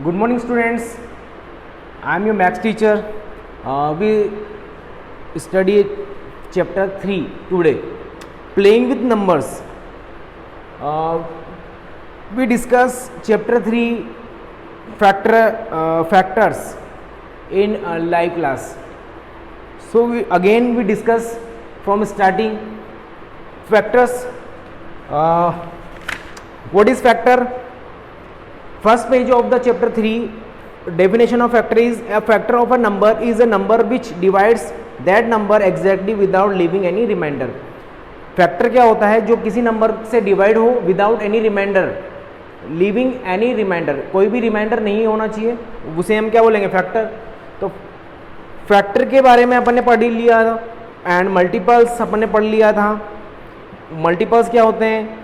Good morning, students. I am your maths teacher. We study chapter 3 today, playing with numbers. We discuss chapter 3 factors in live class. So we discuss from starting factors. What is factor? First page of the chapter 3, definition of factor is a factor of a number is a number which divides that number exactly without leaving any remainder. Factor क्या होता है? जो किसी number से divide हो without any remainder, leaving any remainder, कोई भी reminder नहीं होना चाहिए, उसे हम क्या बोलेंगे? फैक्टर. तो फैक्टर के बारे में अपन ने पढ़ लिया था. एंड मल्टीपल्स अपन ने पढ़ लिया था. मल्टीपल्स क्या होते हैं?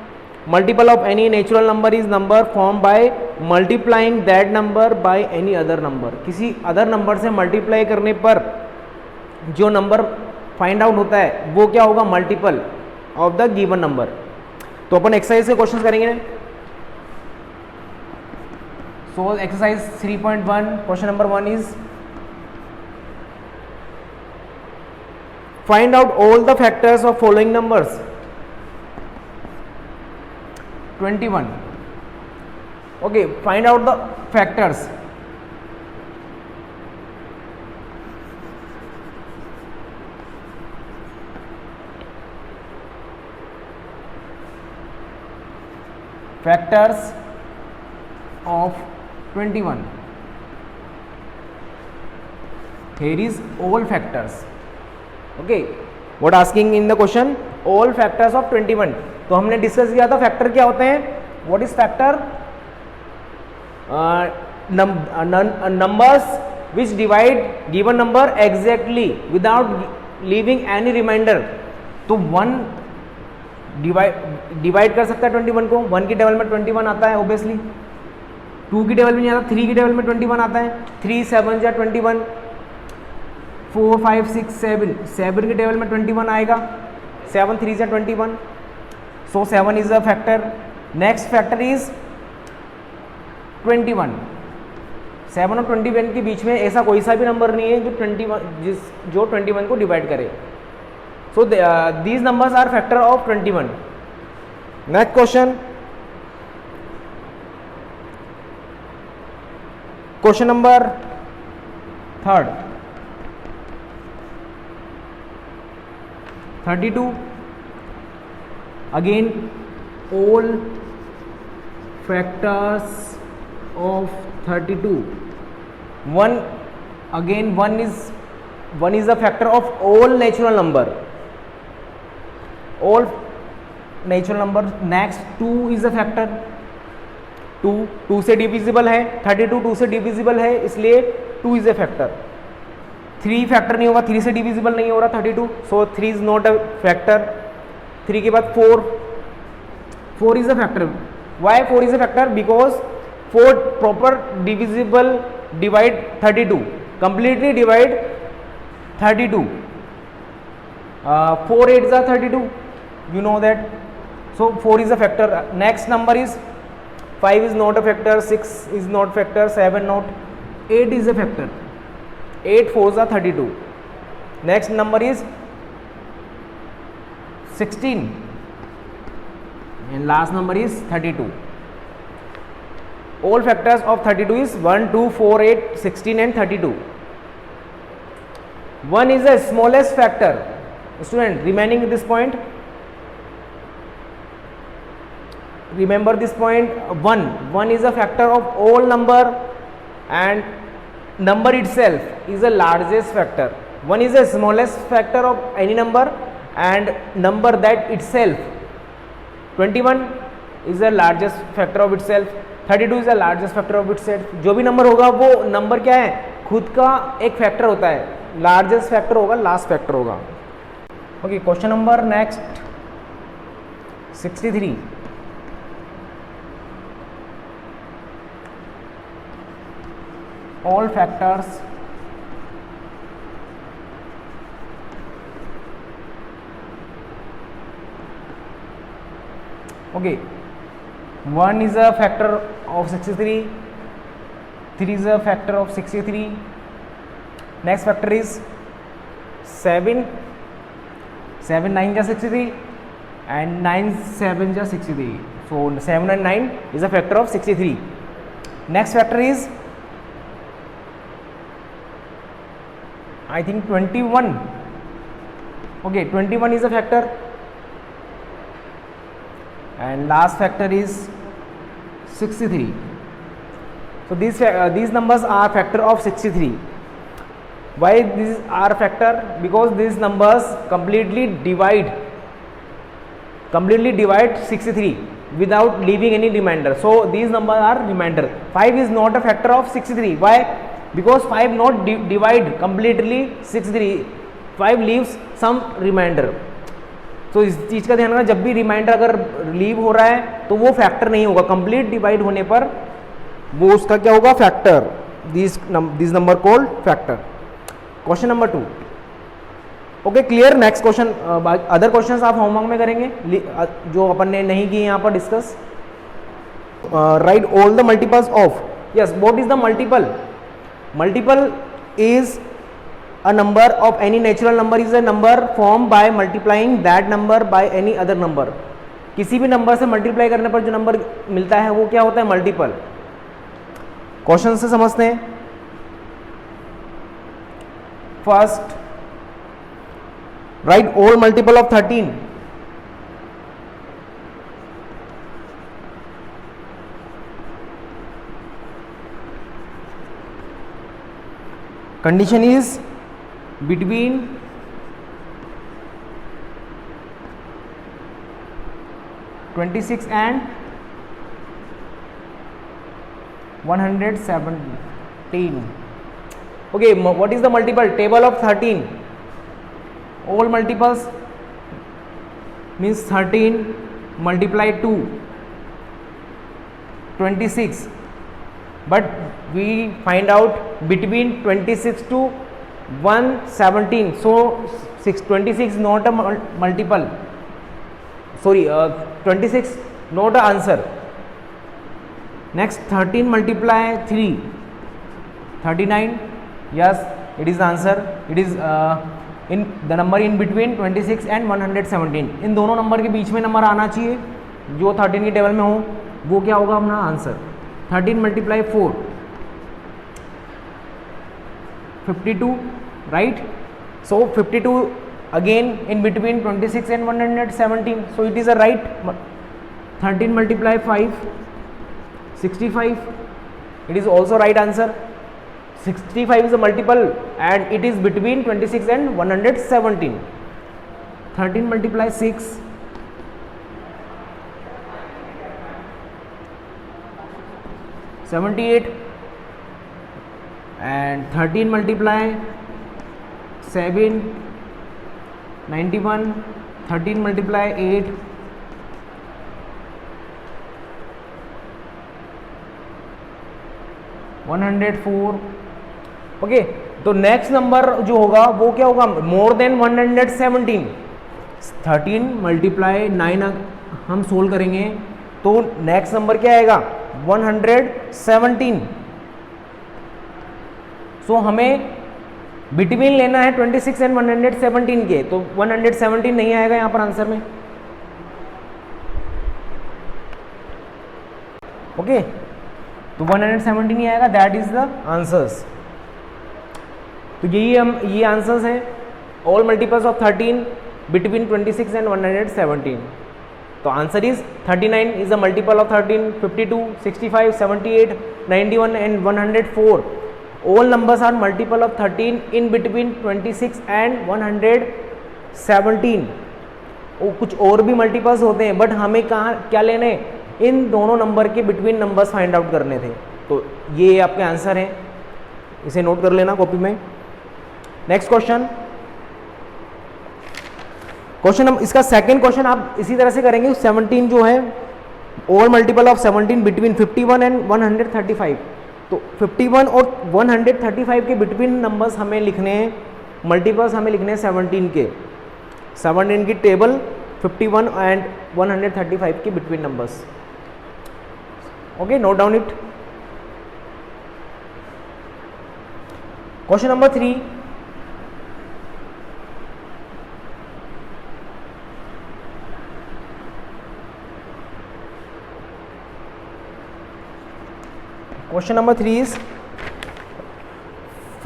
Multiple of any natural number is number form by multiplying that number by any other number. किसी अदर नंबर से मल्टीप्लाई करने पर जो नंबर फाइंड आउट होता है वो क्या होगा? Multiple of the given number. तो अपन एक्सरसाइज से क्वेश्चंस करेंगे. So exercise 3.1 question number 1 is find out all the factors of following numbers. 21. Okay, find out the factors. Factors of 21. Here is all factors. Okay, what asking in the question? All factors of 21. तो हमने discuss किया था factor क्या होते हैं. What is factor? Numbers which divide given number exactly without leaving any remainder. तो 1 divide कर सकता है 21 को. 1 की टेबल में 21 आता है ऑब्वियसली. 2 की टेबल में नहीं आता, 3 की टेबल में 21 आता है. 3 7 या 21. 4 5 6 7 7 की टेबल में 21 आएगा. 7 3 या 21. So 7 is a factor. Next factor is 21. 7 और 21 के बीच में ऐसा कोई सा भी नंबर नहीं है जो 21 को डिवाइड करे. So these numbers are factor of 21. Next question. Question number 3rd. 32. Again, all factors of 32. 1 is a factor of all natural number. All natural number. Next 2 is a factor. 2 से divisible है. 32 2 से divisible है, इसलिए 2 is a factor. 3 factor नहीं होगा, 3 से divisible नहीं हो रहा 32. So 3 is not a factor. 3 के बाद 4 is a factor. Why 4 is a factor? Because 4 proper divisible divide 32, completely divide 32. 4 8 is 32, you know that. So 4 is a factor. Next number is 5 is not a factor, 6 is not factor, 7 not, 8 is a factor. 8 4s are 32. Next number is 16 and last number is 32. All factors of 32 is 1 2 4 8 16 and 32. 1 is the smallest factor. Student, remaining this point, remember this point. 1 is a factor of all number and number itself is the largest factor. 1 is the smallest factor of any number and number that itself. 21 is the largest factor of itself. 32 is the largest factor of itself. जो भी number होगा वो number क्या है? खुद का एक factor होता है. लार्जेस्ट फैक्टर होगा, लास्ट फैक्टर होगा. Okay, question number next 63. All factors Okay, 1 is a factor of 63, 3 is a factor of 63. Next factor is 7. 7 9 ja 63 and 9 7 ja 63. So 7 and 9 is a factor of 63. Next factor is I think 21. Okay, 21 is a factor, and last factor is 63. So these numbers are factor of 63. Why these are factor? Because these numbers completely divide 63 without leaving any remainder. So these numbers are remainder. 5 is not a factor of 63. Why? Because 5 not divide completely 63. 5 leaves some remainder. तो इस चीज़ का ध्यान रखना, जब भी reminder अगर leave हो रहा है तो वो फैक्टर नहीं होगा. कंप्लीट डिवाइड होने पर वो उसका क्या होगा? Factor. This number called factor. Question number 2. Okay, clear. Next question. Other questions आप होमवर्क में करेंगे जो अपन ने नहीं किए यहाँ पर discuss. Right all the multiples of. Yes, what is the multiple? Multiple is a number of any natural number is a number formed by multiplying that number by any other number. किसी भी number से multiply करने पर जो number मिलता है वो क्या होता है? मल्टीपल. क्वेश्चन से समझते हैं. First, right all multiple of 13. Condition is between 26 and 117. Okay, what is the multiple? Table of 13. All multiples means 13 multiply 2, 26. But we find out between 26 to 117. So 26 not a multiple. Sorry, 26 not a answer. Next, 13 multiply 3, 39. Yes, it is the answer. It is in the number in between 26 and 117. इन दोनों number के बीच में number आना चाहिए जो 13 की table में हो. वो क्या होगा अपना answer? 13 multiply 4, 52, right? So 52 again in between 26 and 117. So it is a right. 13 multiply 5, 65. It is also right answer. 65 is a multiple and it is between 26 and 117. 13 multiply 6, 78. And 13 multiply 7, 91. 13 multiply 8, 104. Okay, तो next number जो होगा वो क्या होगा? More than 117. 13 multiply 9 हम solve करेंगे तो next number क्या आएगा? 117. सो हमें बिटवीन लेना है 26 एंड 117 के, तो 117 नहीं आएगा यहाँ पर आंसर में. ओके, तो 117 ही आएगा. That is the answers. तो ये आंसर्स हैं. All multiples of 13 between 26 and 117. तो answer is 39 is the multiple of 13, 52, 65, 78, 91 and 104. All numbers are multiple of 13 in between 26 and 117. कुछ और भी मल्टीपल्स होते हैं बट हमें कहाँ क्या लेने? इन दोनों नंबर के बिटवीन नंबर्स फाइंड आउट करने थे. तो ये आपके आंसर हैं, इसे नोट कर लेना कॉपी में. Next question. इसका सेकंड क्वेश्चन आप इसी तरह से करेंगे. 17 जो है all multiple of 17 between 51 and 135. तो 51 और 135 के बिटवीन नंबर्स हमें लिखने हैं, मल्टीपल्स हमें लिखने हैं 17 के. 17 की टेबल 51 एंड 135 के between numbers. Okay, note down it. Question number 3, question number 3 is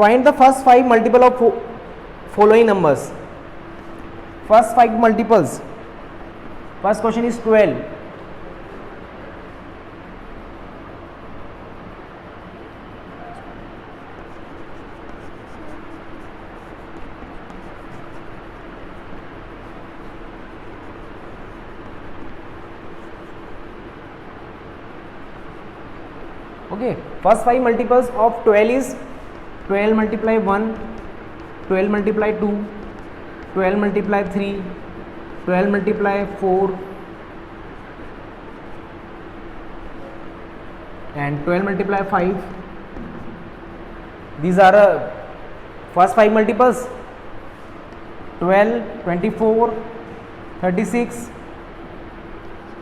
find the first 5 multiple of following numbers. First 5 multiples. First question is 12. Okay, first 5 multiples of 12 is 12 multiply 1, 12 multiply 2, 12 multiply 3, 12 multiply 4 and 12 multiply 5. These are first 5 multiples: 12, 24, 36,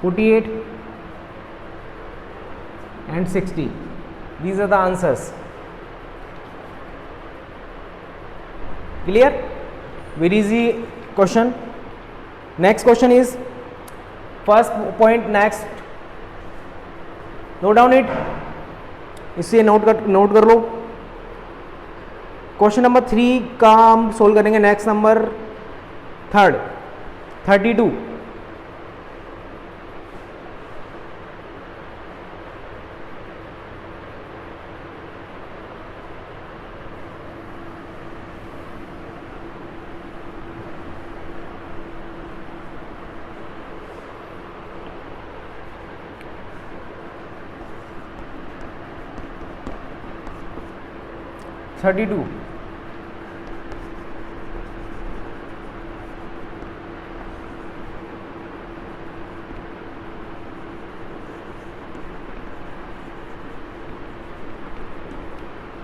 48 and 60. These are the answers. Clear? Very easy question. Next question is first point. Next, note down it. इसे note कर लो. Question number 3 का हम solve करेंगे. Next number 3, 32.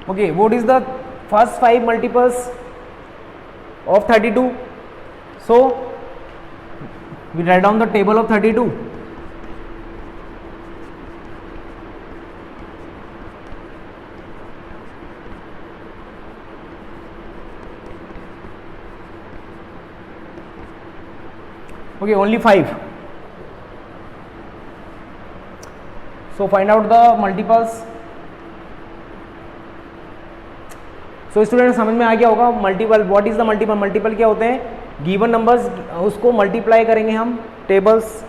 Okay, what is the first 5 multiples of 32? So we write down the table of 32. Okay, only 5. So find out the multiples. So student समझ में आ गया होगा multiple. What is the multiple? Multiple क्या होते हैं? Given numbers, उसको multiply करेंगे हम टेबल्स.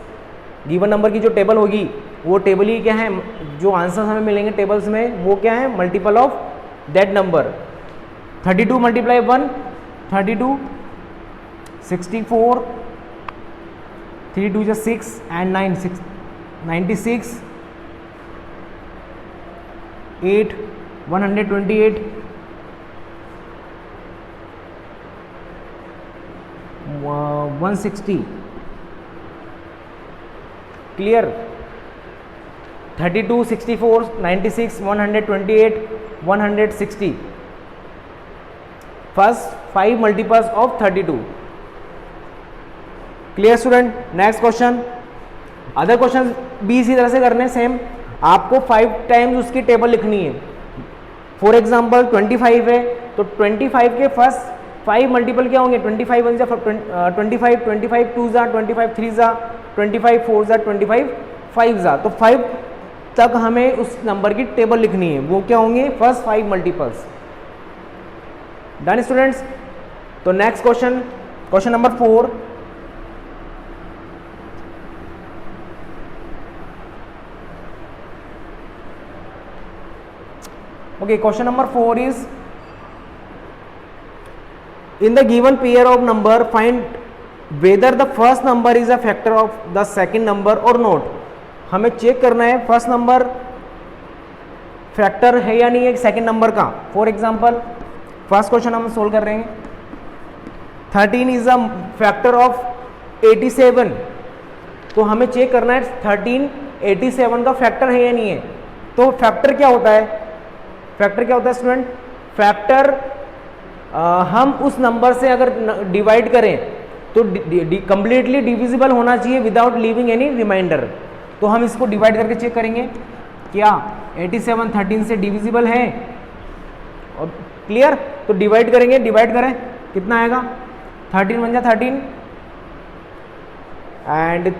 गिवन नंबर की जो टेबल होगी वो टेबल ही क्या है, जो आंसर्स हमें मिलेंगे टेबल्स में वो क्या है? Multiple of that number. 32 multiply 1, 32, 64, 3 2 is 6 and 9, 6, 96, 8, 128, 160. Clear? 32, 64, 96, 128, 160. First 5 multiples of 32. Clear student? Next question. Other question भी इसी तरह से करने. सेम आपको 5 टाइम्स उसकी टेबल लिखनी है. फॉर एग्जांपल 25 है तो 25 के फर्स्ट 5 मल्टीपल क्या होंगे? 25 1 जा 25, 25 2 जा 25 3 जा 25 4 जा 25 5 जा. तो 5 तक हमें उस नंबर की टेबल लिखनी है. वो क्या होंगे? First 5 multiples. Done students? तो next question, question number 4. Okay, question number 4 is in the given pair of number find whether the first number is a factor of the second number or not. हमें check करना है first number factor है या नहीं है second number का. For example first question हम solve कर रहे हैं. 13 इज अ फैक्टर ऑफ 87. तो हमें चेक करना है 13 87 का फैक्टर है या नहीं है. तो फैक्टर क्या होता है? फैक्टर क्या होता है स्टूडेंट? फैक्टर हम उस नंबर से अगर डिवाइड करें तो कंप्लीटली डिविजिबल होना चाहिए विदाउट लीविंग एनी रिमाइंडर. तो हम इसको डिवाइड करके चेक करेंगे क्या 87 13 से डिविजिबल है. और क्लियर? तो डिवाइड करेंगे, डिवाइड करें, कितना आएगा? 13 बन जा 13 एंड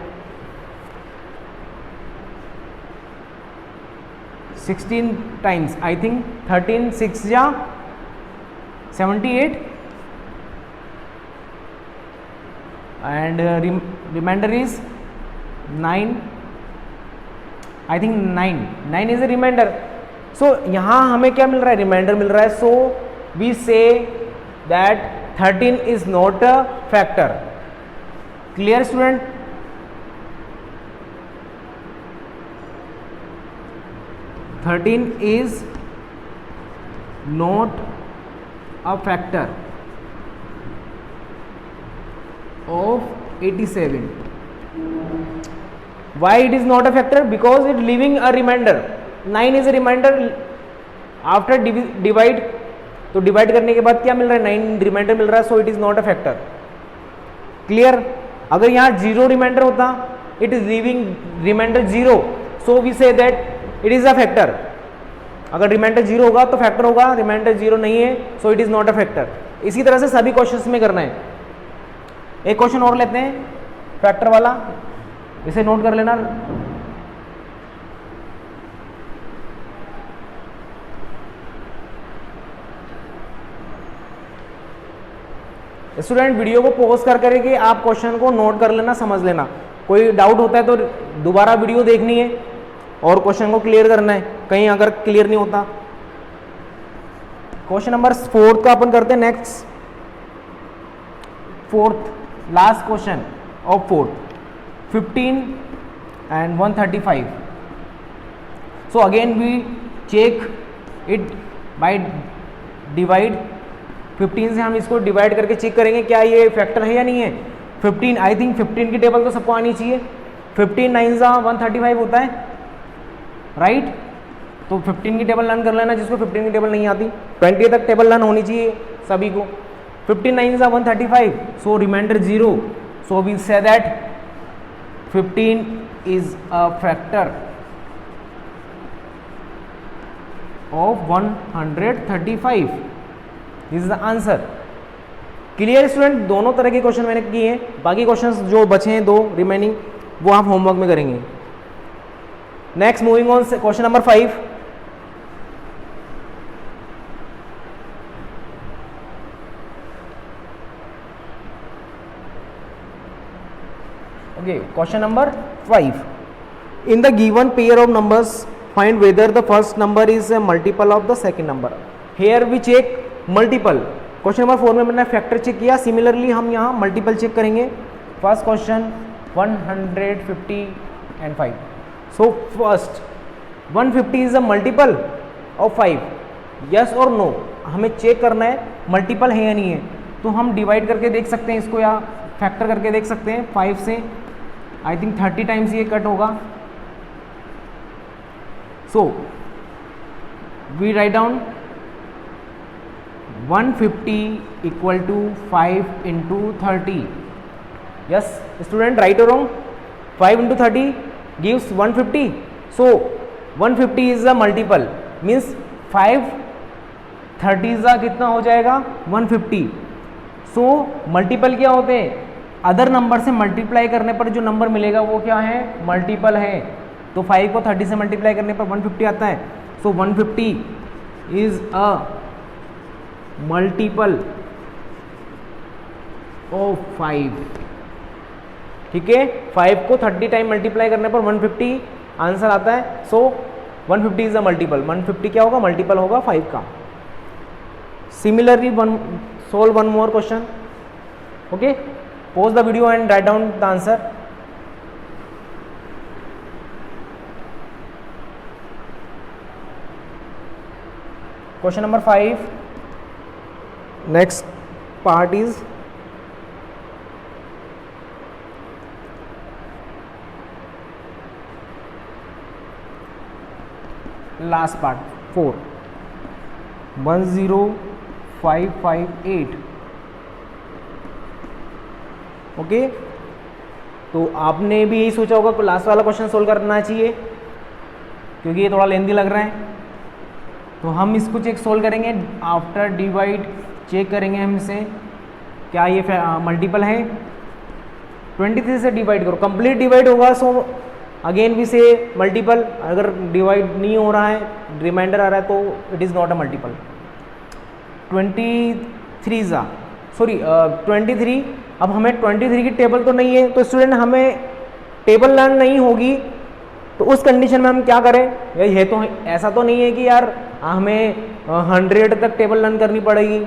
16 टाइम्स, आई थिंक 13 6 जा 78 and remainder is 9, I think 9 is a remainder. So यहाँ हमें क्या मिल रहा है? रिमाइंडर मिल रहा है. So we say that 13 is not a factor. Clear student? Thirteen is not a factor of 87. Why it is not a factor? Because it leaving a remainder. 9 is a remainder after divide. तो divide करने के बाद क्या मिल रहा है? 9 reminder मिल रहा है. So it is not a factor. Clear? अगर यहाँ 0 रिमाइंडर होता, it is leaving remainder 0, so we say that it is a factor. अगर रिमाइंडर 0 होगा तो फैक्टर होगा, रिमाइंडर 0 नहीं है, so it is not a factor. इसी तरह से सभी क्वेश्चंस में करना है. एक क्वेश्चन और लेते हैं फैक्टर वाला, इसे नोट कर लेना. स्टूडेंट वीडियो को पॉज कर करके आप क्वेश्चन को नोट कर लेना, समझ लेना. कोई डाउट होता है तो दोबारा वीडियो देखनी है और क्वेश्चन को क्लियर करना है, कहीं अगर क्लियर नहीं होता. क्वेश्चन नंबर 4 का अपन करते हैं next. Fourth last question of 4th, 15 and 135. So again we check it by divide. 15 से हम इसको डिवाइड करके चेक करेंगे क्या ये फैक्टर है या नहीं है. 15, आई थिंक 15 की टेबल तो सबको आनी चाहिए. 15 9 135 होता है, राइट? तो 15 की टेबल लर्न कर लेना जिसको 15 की टेबल नहीं आती. 20 तक टेबल लर्न होनी चाहिए सभी को. 15 9 135, so remainder 0, so we say that 15 is a factor of 135. This is the answer. Clear student? दोनों तरह के क्वेश्चन मैंने किए हैं. बाकी क्वेश्चंस जो बचे हैं 2 रिमेनिंग, वो आप होमवर्क में करेंगे. Next moving on, question number 5. Okay, question number 5. In the given pair of numbers, find whether the first number is a multiple of the second number. Here we check multiple. Question number 4 में मैंने factor check किया. Similarly हम यहाँ multiple check करेंगे. First question 150 and 5. So first 150 is a multiple of 5. Yes और no, हमें check करना है मल्टीपल है या नहीं है. तो हम डिवाइड करके देख सकते हैं इसको, या फैक्टर करके देख सकते हैं. 5 से आई थिंक 30 टाइम्स ये कट होगा. So we write down 150 equal to 5 into 30. Yes student, right और wrong? 5 into 30 gives 150. So 150 is a multiple, means 5 30 का कितना हो जाएगा? 150. सो मल्टीपल क्या होते हैं? अदर नंबर से मल्टीप्लाई करने पर जो नंबर मिलेगा वो क्या है? मल्टीपल है. तो 5 को 30 से मल्टीप्लाई करने पर 150 आता है. सो 150 इज अ मल्टीपल ऑफ 5. ठीक है, 5 को 30 टाइम मल्टीप्लाई करने पर 150 आंसर आता है. सो 150 इज अ मल्टीपल. 150 क्या होगा? मल्टीपल होगा 5 का. Similarly solve one more question. Okay, pause the video and write down the answer. Question number 5. Next part is last part 4. 10558. Okay, तो आपने भी यही सोचा होगा कि लास्ट वाला क्वेश्चन सोल्व करना चाहिए क्योंकि ये थोड़ा लेंथी लग रहा है. तो हम इसको चेक सोल्व करेंगे, आफ्टर डिवाइड चेक करेंगे हम इसे क्या ये मल्टीपल है। 23 से डिवाइड करो, कंप्लीट डिवाइड होगा सो अगेन भी से मल्टीपल, अगर डिवाइड नहीं हो रहा है रिमाइंडर आ रहा है तो it is not a multiple. 23 अब हमें 23 की टेबल तो नहीं है, तो स्टूडेंट हमें टेबल लर्न नहीं होगी, तो उस कंडीशन में हम क्या करें। ये तो ऐसा तो नहीं है कि यार हमें 100 तक टेबल लर्न करनी पड़ेगी,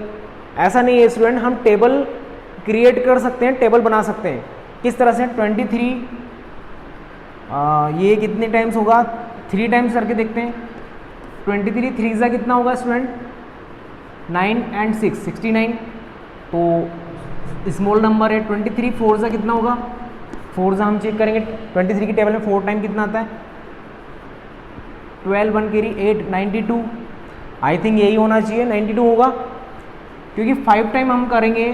ऐसा नहीं है स्टूडेंट। हम टेबल क्रिएट कर सकते हैं, टेबल बना सकते हैं। किस तरह से 23 ये कितने टाइम्स होगा, 3 टाइम्स करके देखते हैं। 23 3 ज़ा कितना होगा स्टूडेंट, 9 एंड 6 69, तो स्मॉल नंबर है। 23 4 ज़ा कितना होगा, 4 ज़ा हम चेक करेंगे 23 की टेबल में 4 टाइम कितना आता है, 12 1 कैरी 8 92। आई थिंक यही होना चाहिए, 92 होगा, क्योंकि 5 टाइम हम करेंगे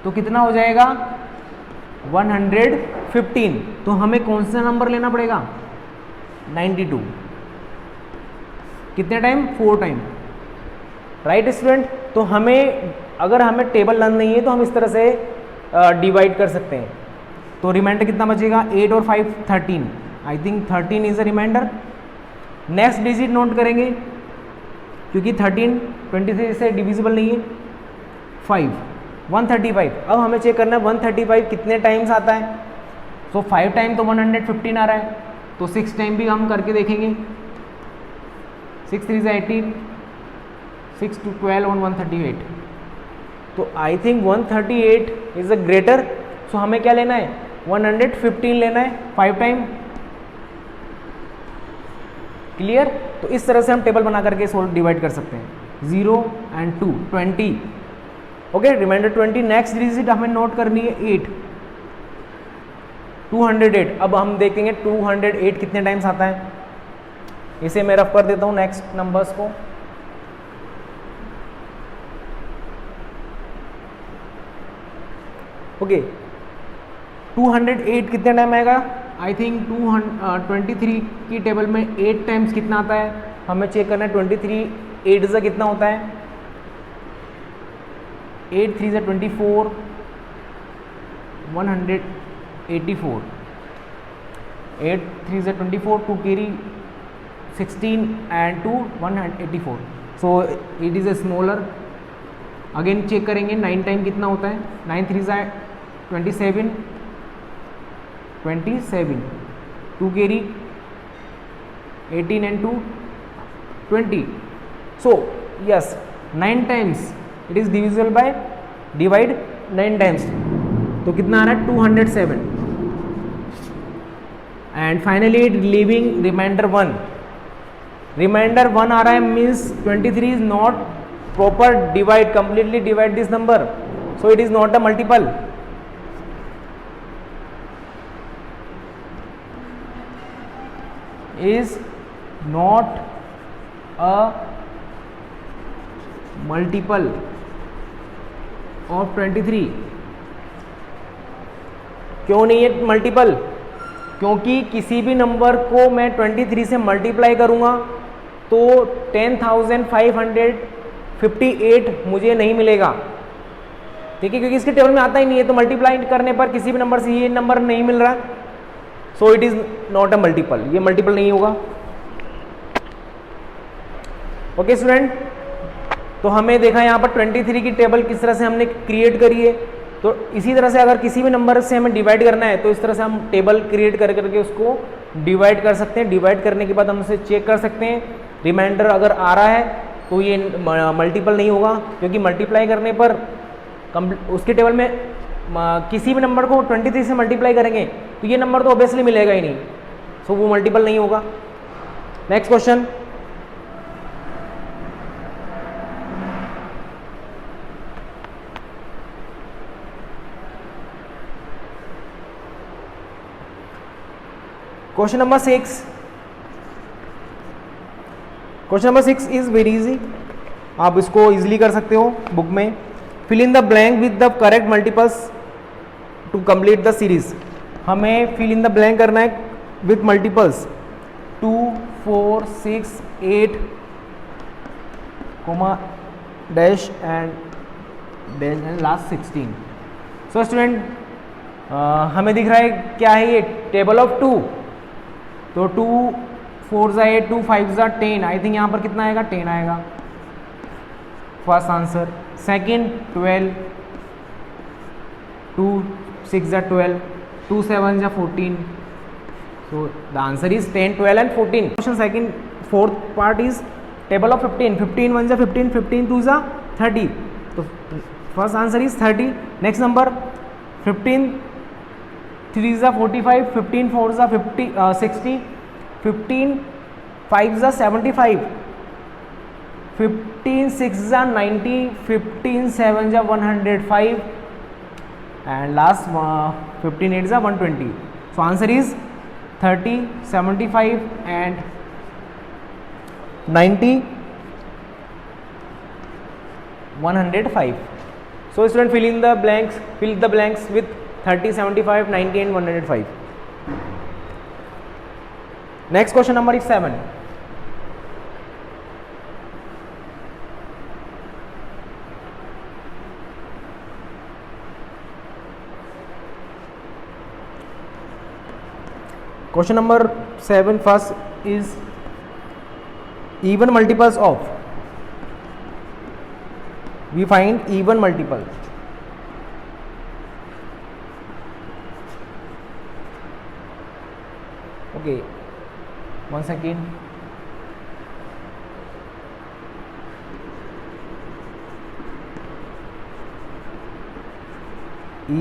तो कितना हो जाएगा 115। तो हमें कौन सा नंबर लेना पड़ेगा 92, कितने टाइम 4 टाइम, राइट स्टूडेंट। तो हमें अगर हमें टेबल लर्न नहीं है तो हम इस तरह से डिवाइड कर सकते हैं। तो रिमाइंडर कितना बचेगा 8 और 5 13, I think 13 is a remainder. Next digit note करेंगे क्योंकि 13 23 से डिविजिबल नहीं है। 5 135, अब हमें चेक करना है 135 कितने टाइम्स आता है। सो 5 टाइम तो 115 आ रहा है, तो 6 टाइम भी हम करके देखेंगे। 6 3 18, 6 2 12 और 138, तो I think 138 is a greater. So हमें क्या लेना है 115 लेना है 5 टाइम, क्लियर। तो इस तरह से हम टेबल बना करके सोल्व डिवाइड कर सकते हैं। 0 and 2 20, okay remainder 20। Next digit हमें नोट करनी है 8 208। अब हम देखेंगे 208 कितने टाइम्स आता है, इसे मैं रफ कर देता हूँ नेक्स्ट नंबर्स को। ओके 208 कितने टाइम आएगा, आई थिंक 23 की टेबल में 8 टाइम्स कितना आता है, हमें चेक करना है। 23 8 से कितना होता है, 8 3 से 24 184, 8 3 से 24 2 carry 16 and 2 184। So it is a smaller. Again check करेंगे 9 टाइम कितना होता है, 9 3 से 27 2 carry 18 and 2 20। So yes 9 times it is divisible by divide 9 times, तो कितना आ रहा है 207। And finally leaving remainder 1, remainder 1 आ रहा है, means 23 is not proper divide, completely divide this number, so it is not a multiple. Is not a multiple of 23। क्यों नहीं है मल्टीपल, क्योंकि किसी भी नंबर को मैं 23 से मल्टीप्लाई करूंगा तो 10,558 मुझे नहीं मिलेगा, ठीक है, क्योंकि इसके टेबल में आता ही नहीं है। तो मल्टीप्लाई करने पर किसी भी नंबर से ये नंबर नहीं मिल रहा, सो it is not a multiple, ये मल्टीपल नहीं होगा। ओके स्टूडेंट, तो हमें देखा यहाँ पर 23 की टेबल किस तरह से हमने क्रिएट करी है। तो इसी तरह से अगर किसी भी नंबर से हमें डिवाइड करना है तो इस तरह से हम टेबल क्रिएट कर करके उसको डिवाइड कर सकते हैं। डिवाइड करने के बाद हम उसे चेक कर सकते हैं, रिमाइंडर अगर आ रहा है तो ये मल्टीपल नहीं होगा, क्योंकि मल्टीप्लाई करने पर उसके टेबल में किसी भी नंबर को 23 से मल्टीप्लाई करेंगे तो ये नंबर तो ऑब्वियसली मिलेगा ही नहीं, सो वो मल्टीपल नहीं होगा। Next question, question number 6। Question number 6 is very easy, आप इसको इजीली कर सकते हो बुक में। Fill in the blank with the correct multiples to complete the series. हमें फिल इन द ब्लैंक करना है with multiples. 2 4 6 8 comma dash and last 16. So student हमें दिख रहा है क्या है ये टेबल ऑफ 2, तो 2 4 ज़ा 8 2 5 ज़ा 10, आई थिंक यहाँ पर कितना आएगा 10 आएगा, फर्स्ट आंसर. सेकंड 12, 2 6 ज़ा 12, 2 7 ज़ा 14, so the answer is 10 12 and 14. Question second, fourth part is table of 15. 15 1 ज़ा 15, 15 2 ज़ा 30, तो first answer is 30. next number 15 3 ज़ा 45, 15 4 ज़ा 60, 15 5 ज़ा 75, 15 6 ज़ा 90, 15 7 ज़ा 105 and last 15 8 ज़ा 120. so answer is 30 75 and 90 105. so student fill the blanks with 30 75 90 and 105. next question number is 7. question number 7 first is even multiples of. we find even multiple. okay, one second.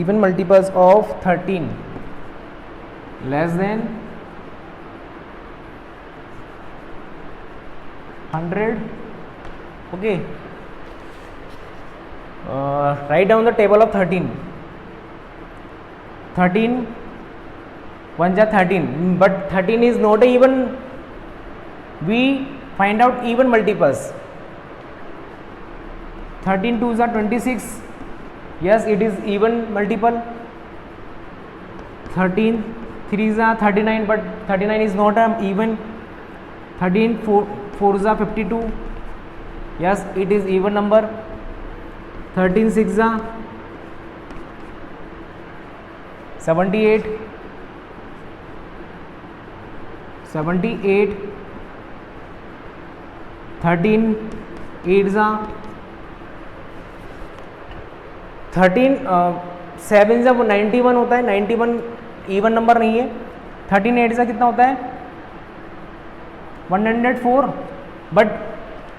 even multiples of 13 less than 100. okay, write down the table of 13. 13 1 ज़ा 13, but 13 is not a even. we find out even multiples. 13 2 ज़ा 26, yes it is even multiple. 13 3 ज़ा 39, but 39 is not a even. 13 4 ज़ा 52, yes it is even number. 13 6 ज़ा 78, 78 13 8 ज़ा 13 7 ज़ा 91 होता है. 91 even number नहीं है. 13 8 ज़ा कितना होता है 104, but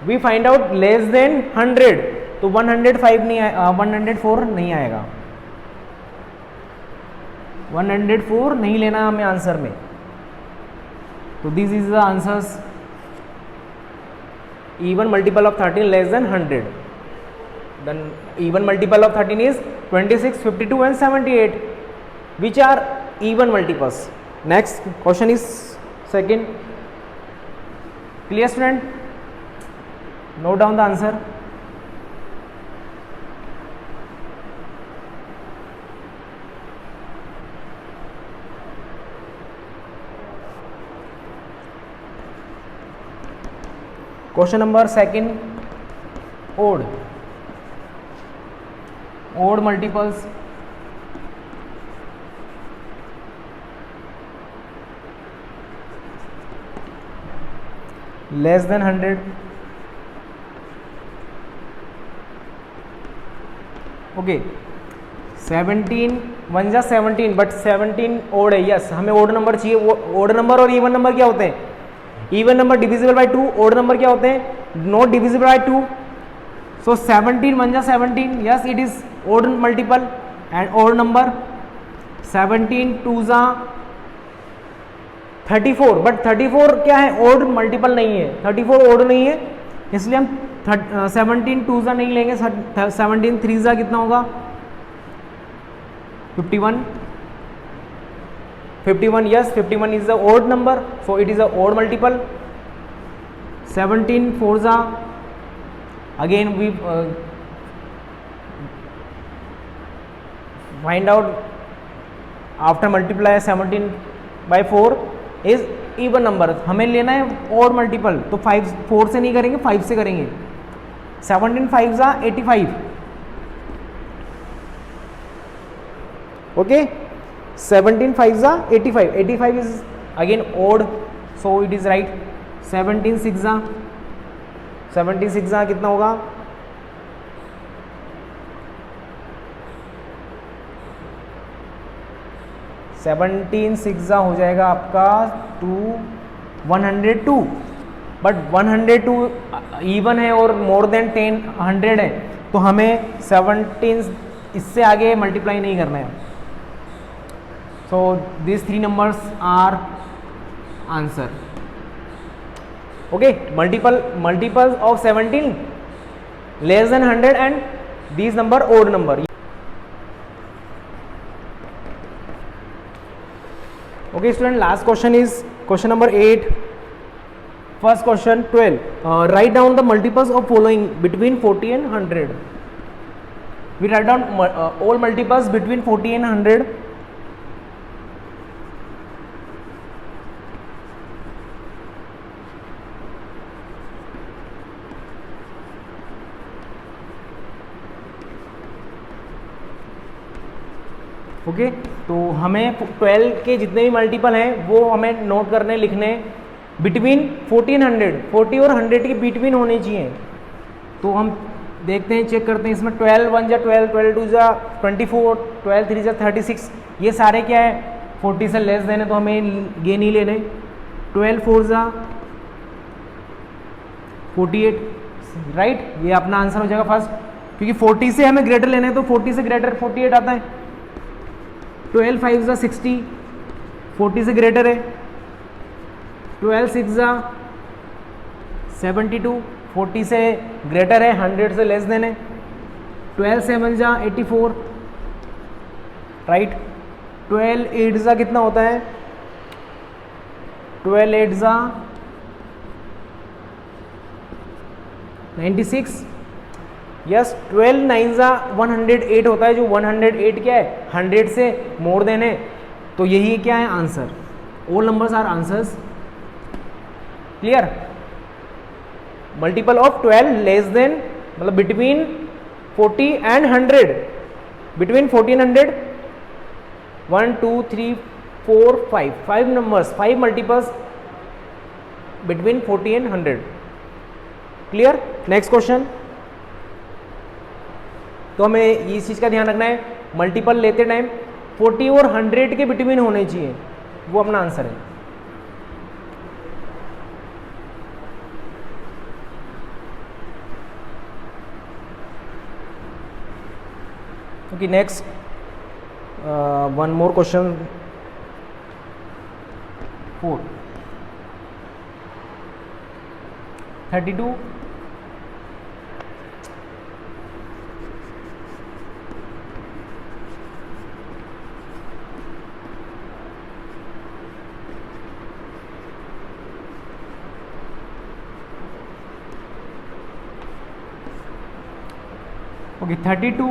we find out less than 100, तो 105 नहीं 104 नहीं आएगा. 104 नहीं लेना हमें आंसर में. तो this is the answers. even multiple of 13 less than 100. then even multiple of 13 is 26 52 and 78, which are even multiples. next question is second. clear student? note down the answer. question number second, odd multiples. less than 100. okay, 17 1 जा 17, but 17 odd है. Yes हमें odd number चाहिए. Odd number और even number क्या होते हैं? Even number divisible by 2, odd number क्या होते हैं? Not divisible by 2. सो 17 1 जा 17, yes it is odd multiple and odd number. 17 2 जा 34, बट 34 क्या है? ओड मल्टीपल नहीं है. 34 ओड नहीं है, इसलिए हम 17 2 जा नहीं लेंगे. 17 3 जा कितना होगा? 51. 51, yes 51 is the odd number, so it is a odd multiple. 17 4 जा, again we find out after multiply 17 by 4, is even number, हमें लेना है ऑड मल्टीपल, तो 4 से नहीं करेंगे, 5 से करेंगे। 17 5 जा 85, ओके 17 5 जा 85, 85 is again odd, so it is right. 17 6 जा कितना होगा, 17 6 जा हो जाएगा आपका 102, बट 102 इवन है और मोर देन 10 100 है, तो हमें 17 इससे आगे मल्टीप्लाई नहीं करना है। So this 3 numbers are answer, okay. Multiples of 17 less than 100 and this number odd number. Okay student, last question is question number 8. First question 12. Write down the multiples of following between 40 and 100. We write down all multiples between 40 and 100. Okay तो हमें 12 के जितने भी multiple हैं वो हमें note करने लिखने बिटवीन 40 और 100, 40 और 100 के बिटवीन होने चाहिए। तो हम देखते हैं, चेक करते हैं इसमें 12 1 जा 12, 12 2 जा 24, 12 3 जा 36, ये सारे क्या है 40 से लेस देने, तो हमें ये नहीं लेने। 12 4 जा 48, राइट, ये अपना आंसर हो जाएगा फर्स्ट, क्योंकि 40 से हमें ग्रेटर लेना है, तो 40 से ग्रेटर 48 आता है। 12 5 जा 60, 40 से ग्रेटर है। 12 6 जा 72, 40 से ग्रेटर है, 100 से लेस देन है। 12 7 जा 84, राइट। 12 8 जा कितना होता है, 12 8 जा 96, यस। 12 9 जा 108 होता है, जो 108 क्या है 100 से मोर देन है, तो यही क्या है answer. All numbers are answers, clear. Multiple of 12 less than मतलब between 40 and 100, between 40 and 100 1 2 3 4 5 numbers, 5 multiples between 40 and 100, clear. Next question, तो हमें इस चीज़ का ध्यान रखना है, मल्टीपल लेते टाइम 40 और 100 के बिटवीन होने चाहिए, वो अपना आंसर है। Okay next, one more question 4, 32 okay 32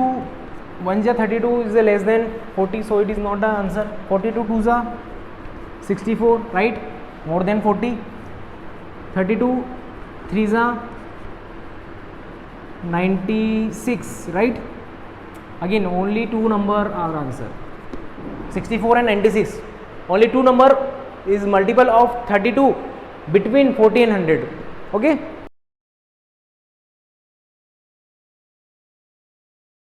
1 ja 32 is a less than 40, so it is not the answer। 42 2 ja 64, right, more than 40। 32 3 ja 96, right, again only 2 number are answer, 64 and 96, only 2 number is multiple of 32 between 40 and 100, okay।